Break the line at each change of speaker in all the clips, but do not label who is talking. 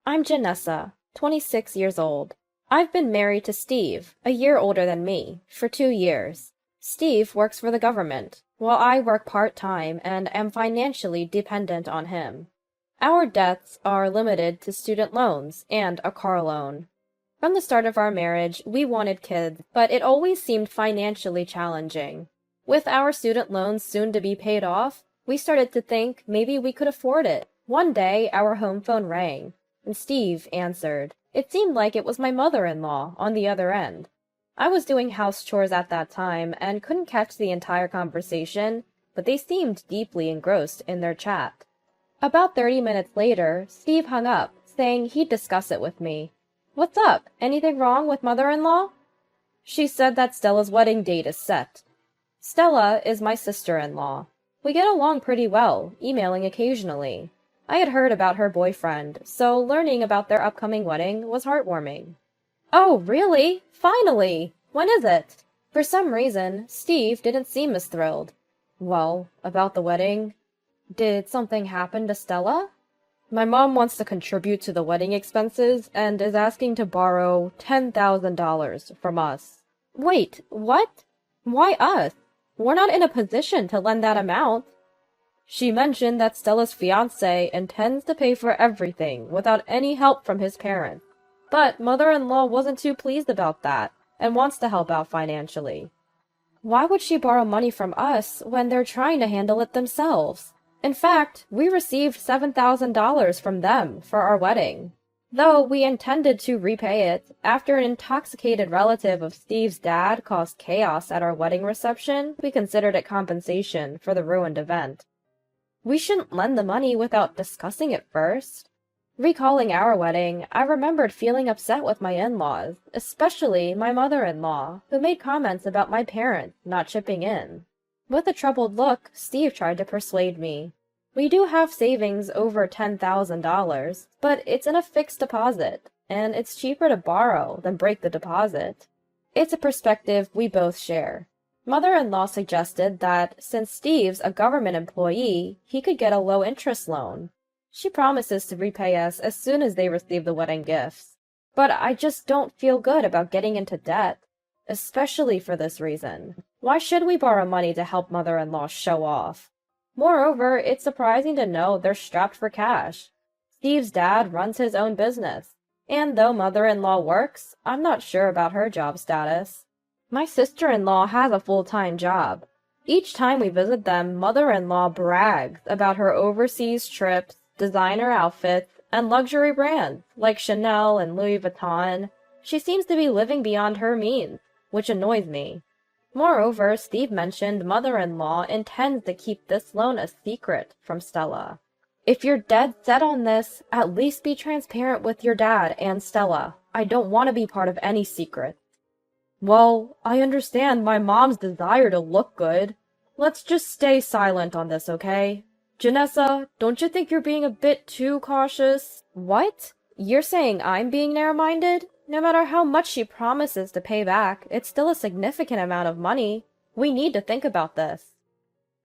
I'm Janessa, 26 years old. I've been married to Steve, a year older than me, for 2 years. Steve works for the government, while I work part-time and am financially dependent on him. Our debts are limited to student loans and a car loan. From the start of our marriage, we wanted kids, but it always seemed financially challenging. With our student loans soon to be paid off, we started to think maybe we could afford it. One day, our home phone rang, and Steve answered. It seemed like it was my mother-in-law on the other end. I was doing house chores at that time and couldn't catch the entire conversation, but they seemed deeply engrossed in their chat. About 30 minutes later, Steve hung up, saying he'd discuss it with me. What's up? Anything wrong with mother-in-law? She said that Stella's wedding date is set. Stella is my sister-in-law. We get along pretty well, emailing occasionally. I had heard about her boyfriend, so learning about their upcoming wedding was heartwarming. Oh, really? Finally! When is it? For some reason, Steve didn't seem as thrilled. Well, about the wedding? Did something happen to Stella? My mom wants to contribute to the wedding expenses and is asking to borrow $10,000 from us. Wait, what? Why us? We're not in a position to lend that amount. She mentioned that Stella's fiancé intends to pay for everything without any help from his parents. But mother-in-law wasn't too pleased about that and wants to help out financially. Why would she borrow money from us when they're trying to handle it themselves? In fact, we received $7,000 from them for our wedding. Though we intended to repay it, after an intoxicated relative of Steve's dad caused chaos at our wedding reception, we considered it compensation for the ruined event. We shouldn't lend the money without discussing it first. Recalling our wedding, I remembered feeling upset with my in-laws, especially my mother-in-law, who made comments about my parents not chipping in. With a troubled look, Steve tried to persuade me. We do have savings over $10,000, but it's in a fixed deposit, and it's cheaper to borrow than break the deposit. It's a perspective we both share. Mother-in-law suggested that since Steve's a government employee, he could get a low-interest loan. She promises to repay us as soon as they receive the wedding gifts. But I just don't feel good about getting into debt, especially for this reason. Why should we borrow money to help mother-in-law show off? Moreover, it's surprising to know they're strapped for cash. Steve's dad runs his own business, and though mother-in-law works, I'm not sure about her job status. My sister-in-law has a full-time job. Each time we visit them, mother-in-law brags about her overseas trips, designer outfits, and luxury brands like Chanel and Louis Vuitton. She seems to be living beyond her means, which annoys me. Moreover, Steve mentioned mother-in-law intends to keep this loan a secret from Stella. If you're dead set on this, at least be transparent with your dad and Stella. I don't want to be part of any secret. Well, I understand my mom's desire to look good. Let's just stay silent on this, okay? Janessa, don't you think you're being a bit too cautious? What? You're saying I'm being narrow-minded? No matter how much she promises to pay back, it's still a significant amount of money. We need to think about this.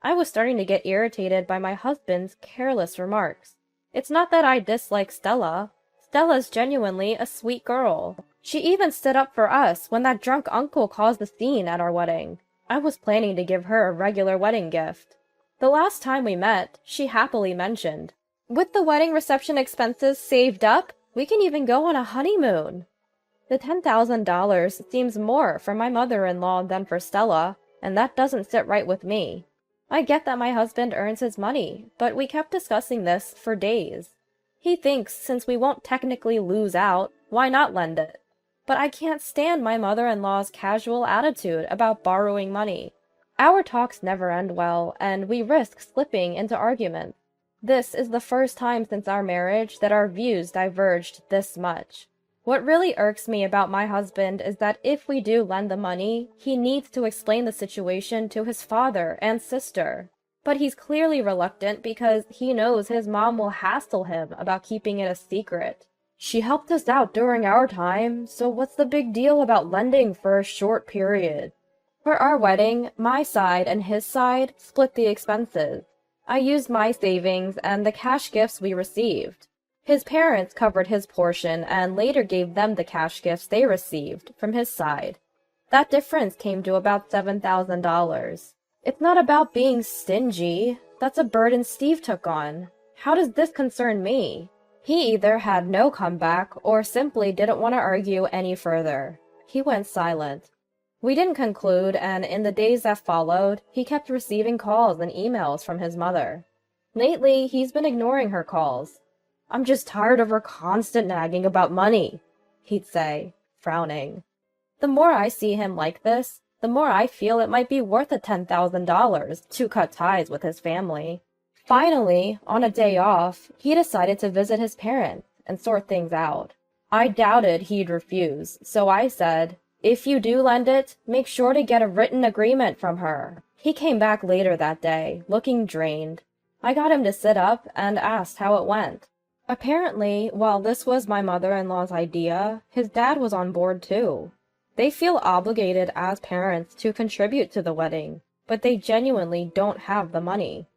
I was starting to get irritated by my husband's careless remarks. It's not that I dislike Stella. Stella's genuinely a sweet girl. She even stood up for us when that drunk uncle caused a scene at our wedding. I was planning to give her a regular wedding gift. The last time we met, she happily mentioned, with the wedding reception expenses saved up, we can even go on a honeymoon. The $10,000 seems more for my mother-in-law than for Stella, and that doesn't sit right with me. I get that my husband earns his money, but we kept discussing this for days. He thinks since we won't technically lose out, why not lend it? But I can't stand my mother-in-law's casual attitude about borrowing money. Our talks never end well, and we risk slipping into arguments. This is the first time since our marriage that our views diverged this much. What really irks me about my husband is that if we do lend the money, he needs to explain the situation to his father and sister. But he's clearly reluctant because he knows his mom will hassle him about keeping it a secret. She helped us out during our time, so what's the big deal about lending for a short period? For our wedding, my side and his side split the expenses. I used my savings and the cash gifts we received. His parents covered his portion and later gave them the cash gifts they received from his side. That difference came to about $7,000. It's not about being stingy. That's a burden Steve took on. How does this concern me? He either had no comeback or simply didn't want to argue any further. He went silent. We didn't conclude, and in the days that followed, he kept receiving calls and emails from his mother. Lately, he's been ignoring her calls. "I'm just tired of her constant nagging about money," he'd say, frowning. The more I see him like this, the more I feel it might be worth the $10,000 to cut ties with his family. Finally, on a day off, he decided to visit his parents and sort things out. I doubted he'd refuse, so I said, "If you do lend it, make sure to get a written agreement from her." He came back later that day, looking drained. I got him to sit up and asked how it went. Apparently, while this was my mother-in-law's idea, his dad was on board too. They feel obligated as parents to contribute to the wedding, but they genuinely don't have the money.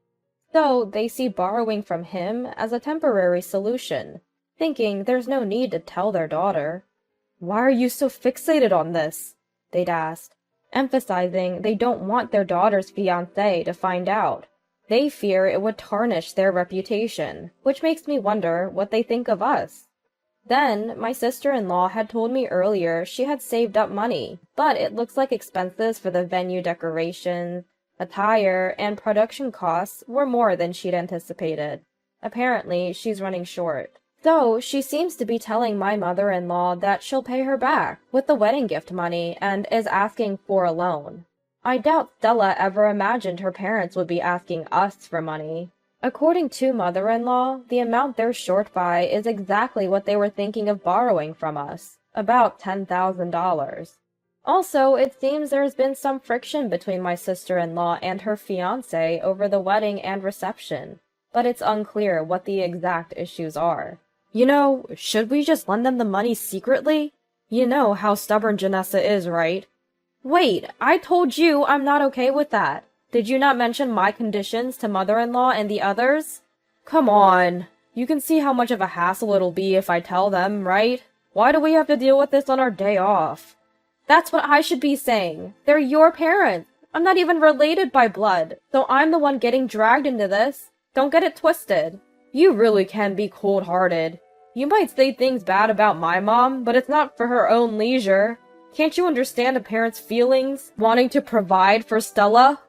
So they see borrowing from him as a temporary solution, thinking there's no need to tell their daughter. "Why are you so fixated on this?" they'd asked, emphasizing they don't want their daughter's fiancé to find out. They fear it would tarnish their reputation, which makes me wonder what they think of us. Then, my sister-in-law had told me earlier she had saved up money, but it looks like expenses for the venue decorations, attire, and production costs were more than she'd anticipated. Apparently, she's running short. So, she seems to be telling my mother-in-law that she'll pay her back with the wedding gift money and is asking for a loan. I doubt Stella ever imagined her parents would be asking us for money. According to mother-in-law, the amount they're short by is exactly what they were thinking of borrowing from us, about $10,000. Also, it seems there's been some friction between my sister-in-law and her fiancé over the wedding and reception, but it's unclear what the exact issues are. Should we just lend them the money secretly? You know how stubborn Janessa is, right? Wait, I told you I'm not okay with that. Did you not mention my conditions to mother-in-law and the others? Come on. You can see how much of a hassle it'll be if I tell them, right? Why do we have to deal with this on our day off? That's what I should be saying. They're your parents. I'm not even related by blood, so I'm the one getting dragged into this. Don't get it twisted. You really can be cold-hearted. You might say things bad about my mom, but it's not for her own leisure. Can't you understand a parent's feelings, wanting to provide for Stella?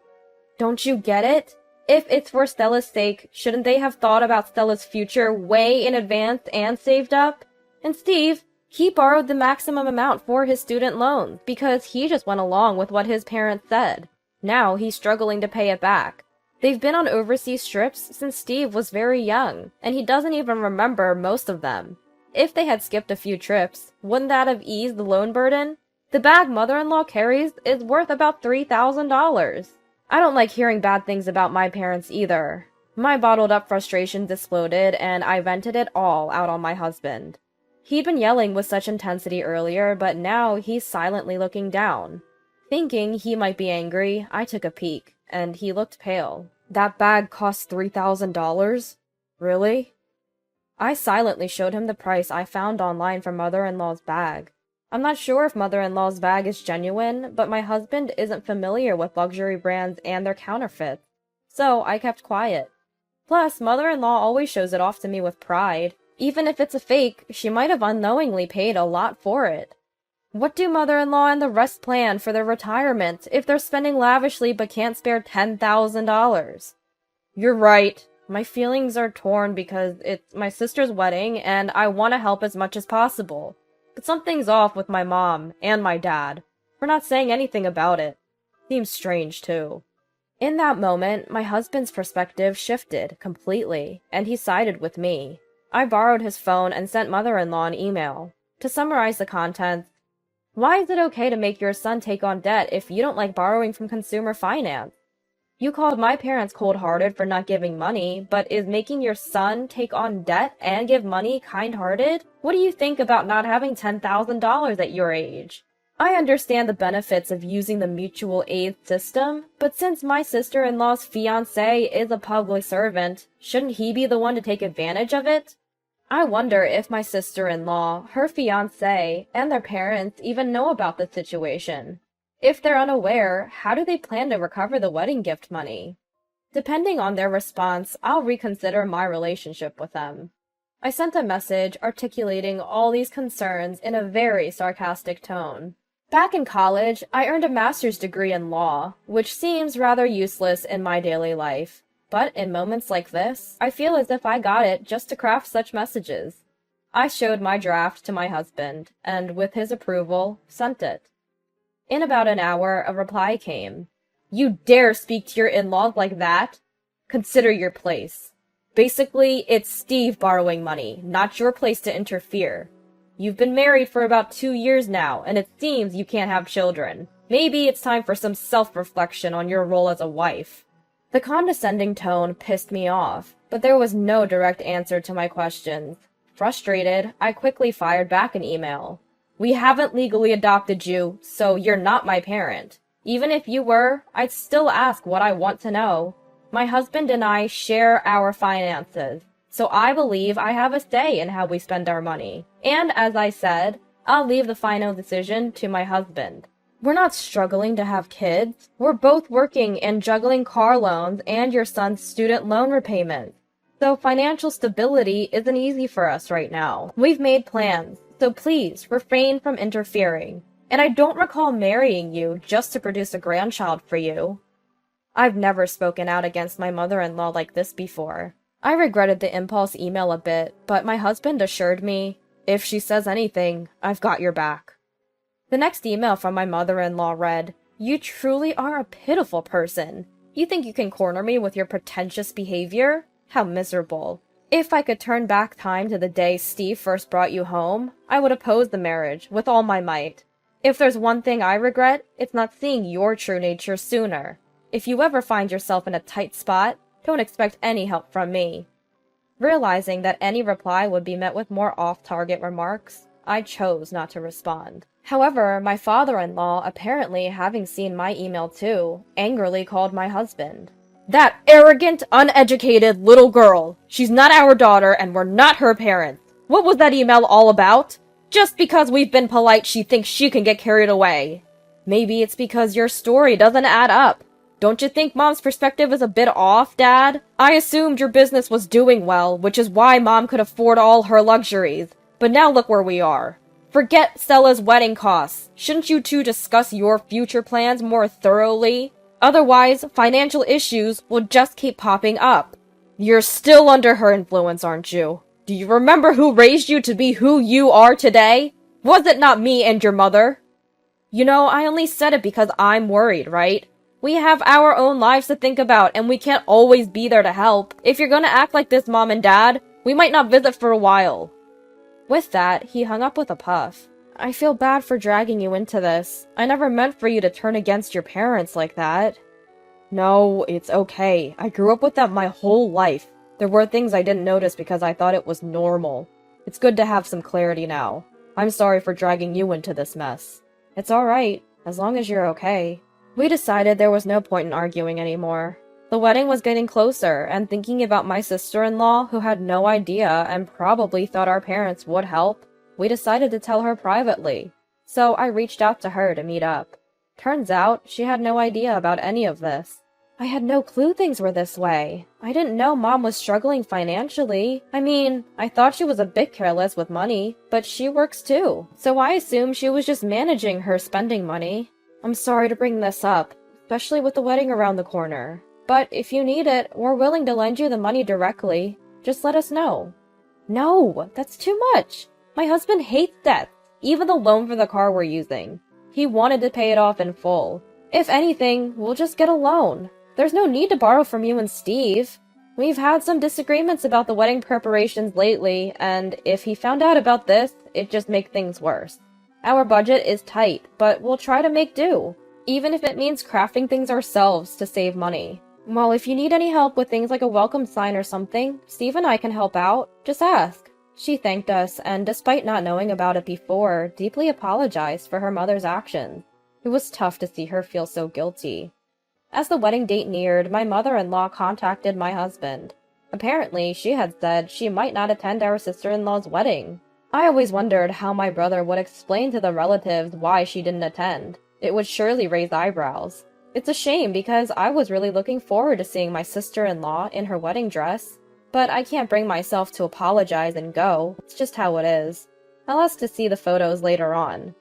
Don't you get it? If it's for Stella's sake, shouldn't they have thought about Stella's future way in advance and saved up? And Steve, he borrowed the maximum amount for his student loans because he just went along with what his parents said. Now he's struggling to pay it back. They've been on overseas trips since Steve was very young, and he doesn't even remember most of them. If they had skipped a few trips, wouldn't that have eased the loan burden? The bag mother-in-law carries is worth about $3,000. I don't like hearing bad things about my parents either. My bottled-up frustrations exploded, and I vented it all out on my husband. He'd been yelling with such intensity earlier, but now he's silently looking down. Thinking he might be angry, I took a peek, and he looked pale. That bag cost $3,000? Really? I silently showed him the price I found online for mother-in-law's bag. I'm not sure if mother-in-law's bag is genuine, but my husband isn't familiar with luxury brands and their counterfeits, so I kept quiet. Plus, mother-in-law always shows it off to me with pride. Even if it's a fake, she might have unknowingly paid a lot for it. What do mother-in-law and the rest plan for their retirement if they're spending lavishly but can't spare $10,000? You're right. My feelings are torn because it's my sister's wedding and I want to help as much as possible. But something's off with my mom and my dad. We're not saying anything about it. Seems strange, too. In that moment, my husband's perspective shifted completely, and he sided with me. I borrowed his phone and sent mother-in-law an email. To summarize the contents, why is it okay to make your son take on debt if you don't like borrowing from consumer finance? You called my parents cold-hearted for not giving money, but is making your son take on debt and give money kind-hearted? What do you think about not having $10,000 at your age? I understand the benefits of using the mutual aid system, but since my sister-in-law's fiancé is a public servant, shouldn't he be the one to take advantage of it? I wonder if my sister-in-law, her fiancé, and their parents even know about the situation. If they're unaware, how do they plan to recover the wedding gift money? Depending on their response, I'll reconsider my relationship with them. I sent a message articulating all these concerns in a very sarcastic tone. Back in college, I earned a master's degree in law, which seems rather useless in my daily life. But in moments like this, I feel as if I got it just to craft such messages. I showed my draft to my husband, and with his approval, sent it. In about an hour, a reply came. "You dare speak to your in-laws like that? Consider your place. Basically, it's Steve borrowing money, not your place to interfere. You've been married for about 2 years now, and it seems you can't have children. Maybe it's time for some self-reflection on your role as a wife." The condescending tone pissed me off, but there was no direct answer to my questions. Frustrated, I quickly fired back an email. "We haven't legally adopted you, so you're not my parent. Even if you were, I'd still ask what I want to know. My husband and I share our finances, so I believe I have a say in how we spend our money. And as I said, I'll leave the final decision to my husband. We're not struggling to have kids. We're both working and juggling car loans and your son's student loan repayments. So financial stability isn't easy for us right now. We've made plans, so please refrain from interfering. And I don't recall marrying you just to produce a grandchild for you." I've never spoken out against my mother-in-law like this before. I regretted the impulse email a bit, but my husband assured me, "If she says anything, I've got your back." The next email from my mother-in-law read, "You truly are a pitiful person. You think you can corner me with your pretentious behavior? How miserable. If I could turn back time to the day Steve first brought you home, I would oppose the marriage with all my might. If there's one thing I regret, it's not seeing your true nature sooner. If you ever find yourself in a tight spot, don't expect any help from me." Realizing that any reply would be met with more off-target remarks, I chose not to respond. However, my father-in-law, apparently having seen my email too, angrily called my husband. "That arrogant, uneducated little girl! She's not our daughter, and we're not her parents! What was that email all about? Just because we've been polite, she thinks she can get carried away. Maybe it's because your story doesn't add up. Don't you think Mom's perspective is a bit off, Dad? I assumed your business was doing well, which is why Mom could afford all her luxuries. But now look where we are. Forget Stella's wedding costs. Shouldn't you two discuss your future plans more thoroughly? Otherwise, financial issues will just keep popping up. You're still under her influence, aren't you? Do you remember who raised you to be who you are today? Was it not me and your mother? You know, I only said it because I'm worried, right? We have our own lives to think about, and we can't always be there to help. If you're gonna act like this, Mom and Dad, we might not visit for a while." With that, he hung up with a puff. "I feel bad for dragging you into this. I never meant for you to turn against your parents like that." "No, it's okay. I grew up with them my whole life. There were things I didn't notice because I thought it was normal. It's good to have some clarity now. I'm sorry for dragging you into this mess." "It's alright, as long as you're okay." We decided there was no point in arguing anymore. The wedding was getting closer, and thinking about my sister-in-law, who had no idea and probably thought our parents would help, we decided to tell her privately. So I reached out to her to meet up. Turns out, she had no idea about any of this. I had no clue things were this way. I didn't know Mom was struggling financially. I mean, I thought she was a bit careless with money, but she works too. So I assumed she was just managing her spending money. I'm sorry to bring this up, especially with the wedding around the corner. But if you need it, we're willing to lend you the money directly. Just let us know." "No, that's too much. My husband hates debt, even the loan for the car we're using. He wanted to pay it off in full. If anything, we'll just get a loan. There's no need to borrow from you and Steve. We've had some disagreements about the wedding preparations lately, and if he found out about this, it'd just make things worse. Our budget is tight, but we'll try to make do, even if it means crafting things ourselves to save money. Well, if you need any help with things like a welcome sign or something, Steve and I can help out. Just ask." She thanked us, and despite not knowing about it before, deeply apologized for her mother's actions. It was tough to see her feel so guilty. As the wedding date neared, my mother-in-law contacted my husband. Apparently, she had said she might not attend our sister-in-law's wedding. I always wondered how my brother would explain to the relatives why she didn't attend. It would surely raise eyebrows. It's a shame because I was really looking forward to seeing my sister-in-law in her wedding dress. But I can't bring myself to apologize and go. It's just how it is. I'll ask to see the photos later on.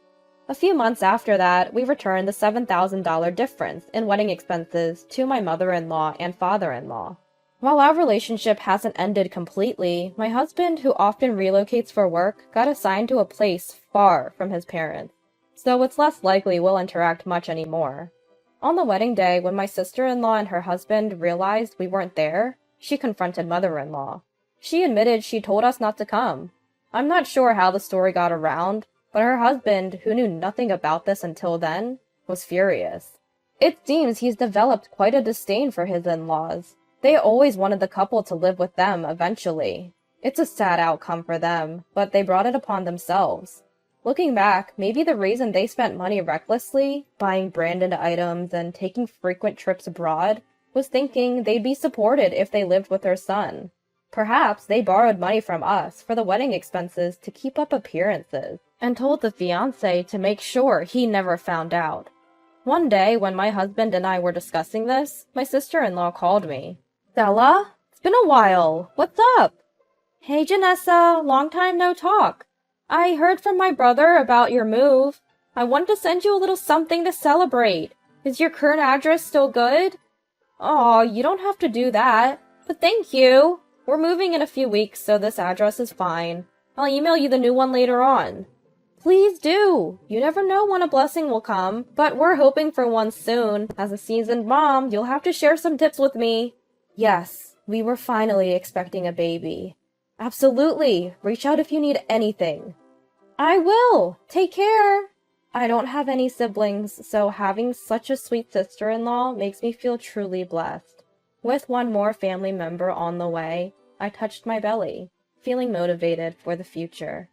A few months after that, we returned the $7,000 difference in wedding expenses to my mother-in-law and father-in-law. While our relationship hasn't ended completely, my husband, who often relocates for work, got assigned to a place far from his parents, so it's less likely we'll interact much anymore. On the wedding day, when my sister-in-law and her husband realized we weren't there, she confronted mother-in-law. She admitted she told us not to come. I'm not sure how the story got around, but her husband, who knew nothing about this until then, was furious. It seems he's developed quite a disdain for his in-laws. They always wanted the couple to live with them eventually. It's a sad outcome for them, but they brought it upon themselves. Looking back, maybe the reason they spent money recklessly, buying branded items and taking frequent trips abroad, was thinking they'd be supported if they lived with their son. Perhaps they borrowed money from us for the wedding expenses to keep up appearances, and told the fiancé to make sure he never found out. One day, when my husband and I were discussing this, my sister-in-law called me. Stella? It's been a while. What's up? Hey, Janessa. Long time no talk. I heard from my brother about your move. I wanted to send you a little something to celebrate. Is your current address still good? Aw, you don't have to do that. But thank you. We're moving in a few weeks, so this address is fine. I'll email you the new one later on. Please do. You never know when a blessing will come, but we're hoping for one soon. As a seasoned mom, you'll have to share some tips with me. Yes, we were finally expecting a baby. Absolutely. Reach out if you need anything. I will. Take care. I don't have any siblings, so having such a sweet sister-in-law makes me feel truly blessed. With one more family member on the way, I touched my belly, feeling motivated for the future.